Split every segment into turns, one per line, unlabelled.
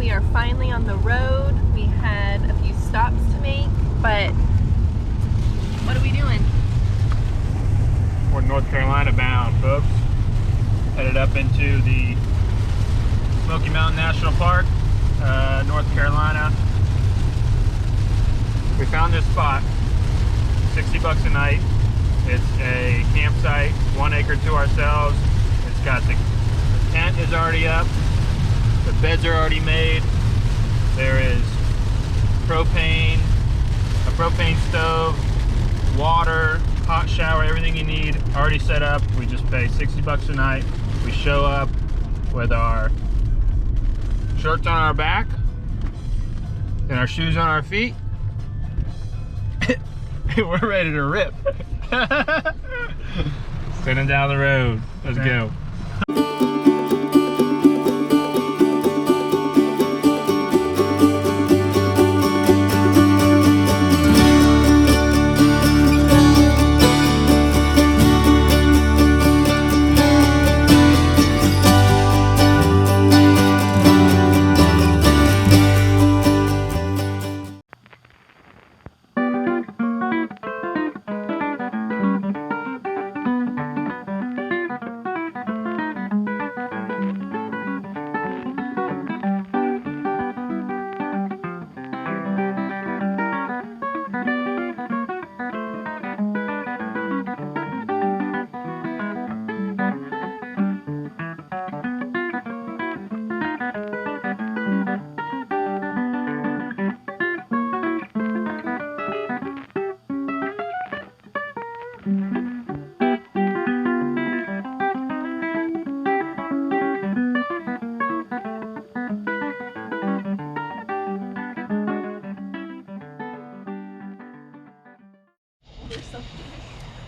We are finally on the road. We had a few stops to make, but what are we doing?
We're North Carolina bound, folks. Headed up into the Smoky Mountain National Park, North Carolina. We found this spot, 60 bucks a night. It's a campsite, 1 acre to ourselves. It's got the tent is already up. The beds are already made. There is propane, a propane stove, water, hot shower, everything you need already set up. We just pay 60 bucks a night. We show up with our shirts on our back and our shoes on our feet. We're ready to rip. Sitting down the road. Let's go.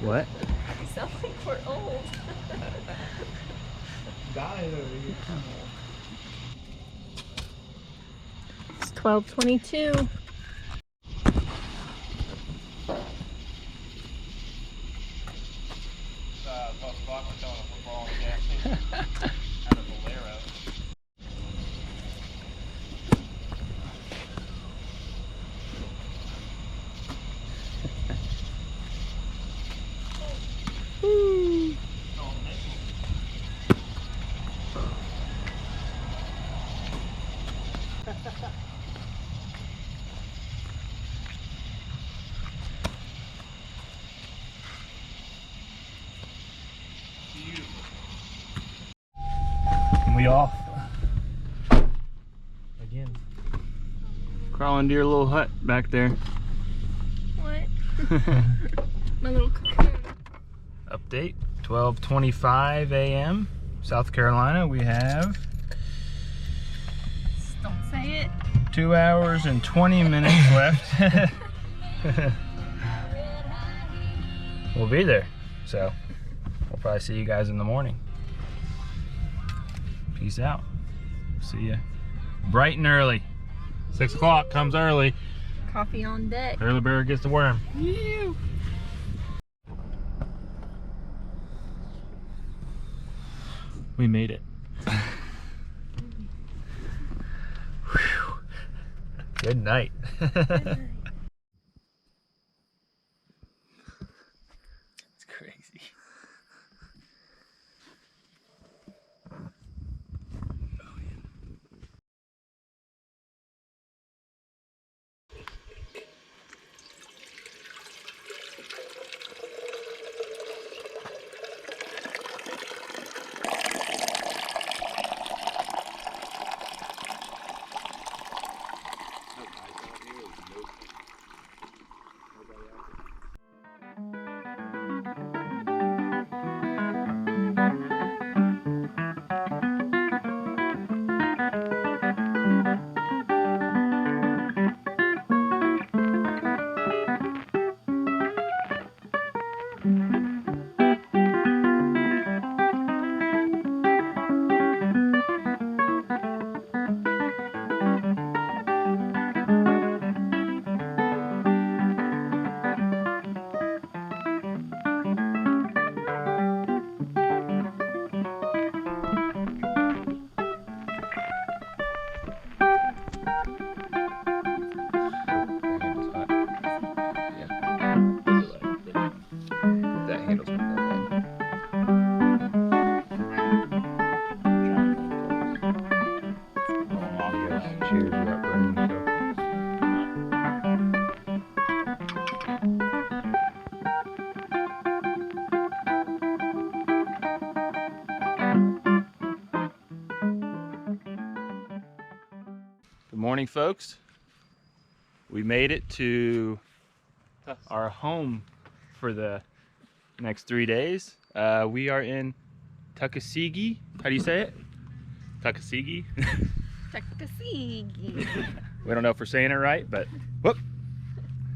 What?
We sound like we're old. It's 12:22.
We off again. Crawling to your little hut back there.
What? My little cocoon.
Update 12:25 a.m. South Carolina. We have
Don't say it.
2 hours and 20 minutes left. We'll be there, so we'll probably see you guys in the morning. Peace out. See ya bright and early. 6 o'clock comes early.
Coffee on deck.
Early bird gets the worm.
Ew.
We made it. Good night.
Good night.
It's crazy. morning, folks. We made it to our home for the next 3 days. We are in Tuckasegee. How do you say it? Tuckasegee?
Tuckasegee.
We don't know if we're saying it right, but whoop,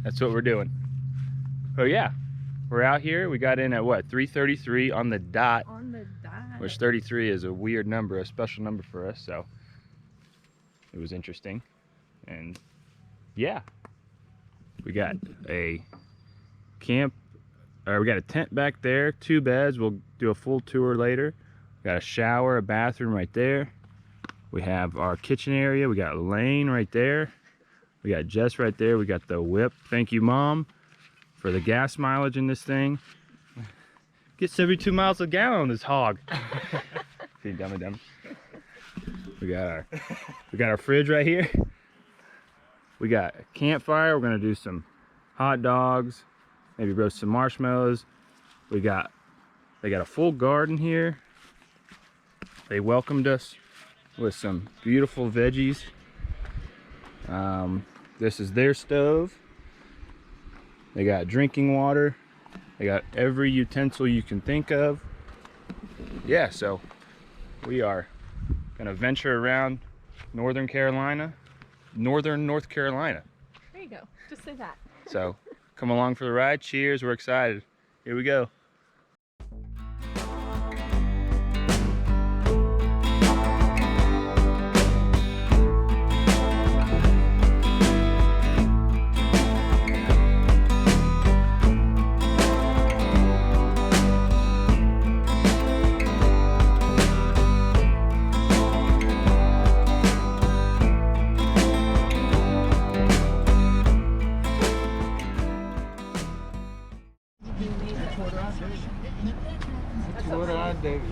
that's what we're doing. Oh yeah, we're out here. We got in at what, 3:33 on the dot.
On the dot.
Which 33 is a weird number, a special number for us, so it was interesting. And yeah, we got a camp, we got a tent back there, 2 beds. We'll do a full tour later. We got a shower, a bathroom right there. We have our kitchen area. We got Lane right there. We got Jess right there. We got the whip. Thank you, Mom, for the gas mileage in this thing. Get 72 miles a gallon on this hog. See, dummy. We got our fridge right here. We got a campfire. We're gonna do some hot dogs, maybe roast some marshmallows. They got a full garden here. They welcomed us with some beautiful veggies. This is their stove. They got drinking water. They got every utensil you can think of. Yeah, so we are gonna venture around northern North Carolina.
There you go. Just say that.
So come along for the ride. Cheers, we're excited. Here we go.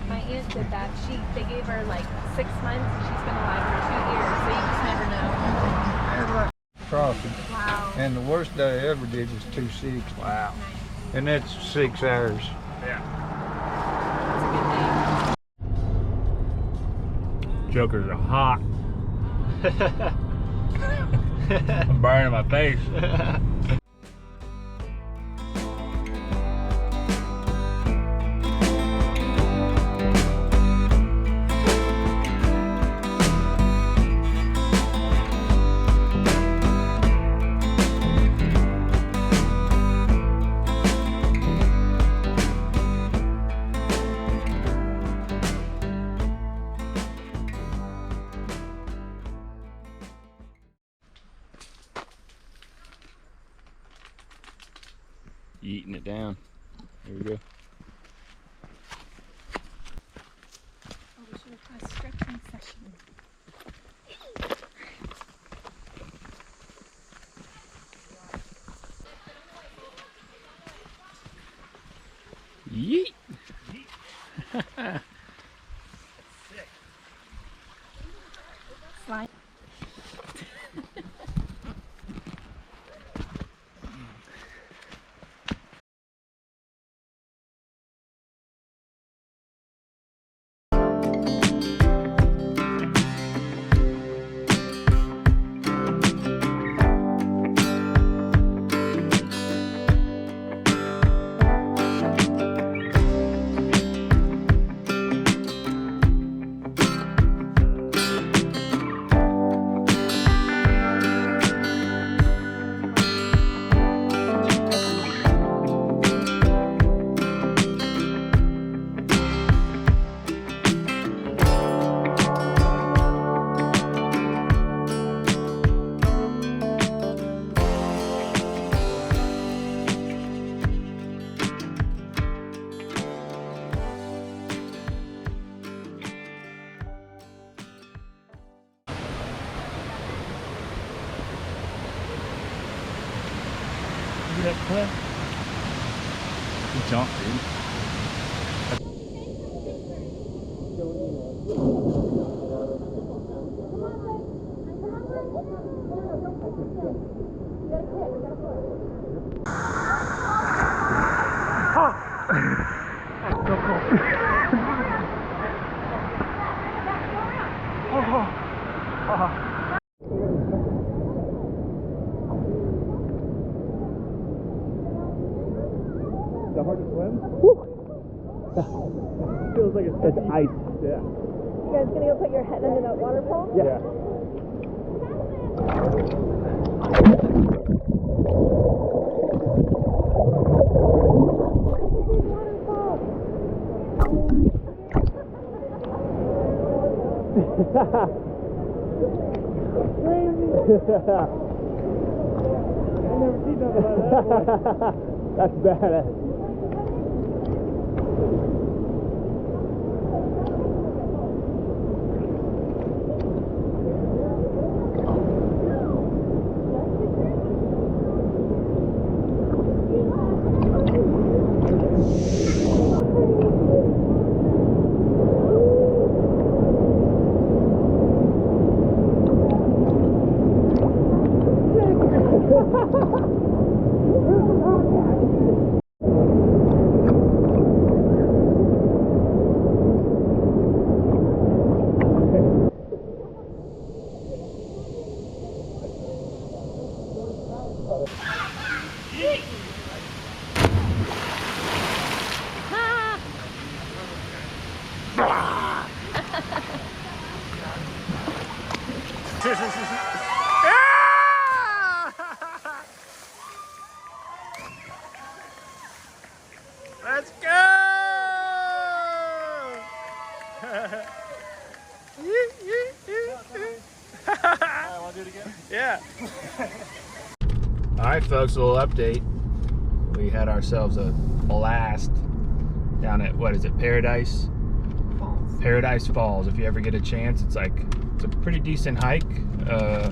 My aunt did that. They gave her like 6 months and she's been alive for 2 years, so you just never know.
Crossing.
Wow.
And the worst day I ever did was 2:60.
Wow.
And that's 6 hours.
Yeah.
That's a good day.
Jokers are hot. I'm burning my face. Eating it down. Here we go.
Oh, we should have had a stretching session.
Yeet.
Slide.
That cliff. Good jump, dude. Feels like it's ice. Yeah.
You guys gonna go put your head under that waterfall?
Yeah.
I never seen nothing like that.
That's badass. Let's go!
Alright, wanna do it again?
Yeah. All right, folks, a little update. We had ourselves a blast down at, what is it, Paradise?
Falls.
Paradise Falls. If you ever get a chance, it's a pretty decent hike. I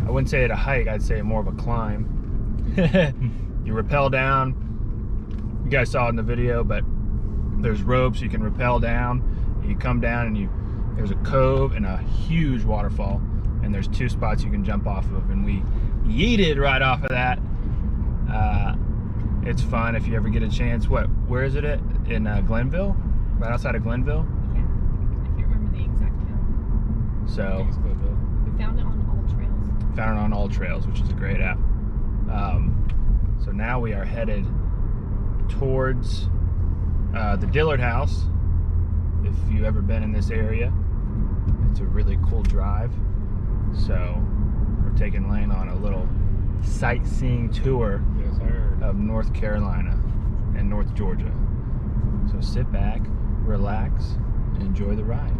wouldn't say it a hike, I'd say more of a climb. You rappel down. You guys saw it in the video, but there's ropes you can rappel down. You come down and there's a cove and a huge waterfall, and there's 2 spots you can jump off of, and we yeeted right off of that. It's fun if you ever get a chance. Where is it at? In Glenville? Right outside of Glenville?
Yeah. If you remember the exact town.
So
We found it on all trails.
found it on All Trails, which is a great app. So now we are headed towards the Dillard House. If you've ever been in this area, it's a really cool drive. So we're taking Lane on a little sightseeing tour
Yes, sir.
of North Carolina and North Georgia. So sit back, relax, and enjoy the ride.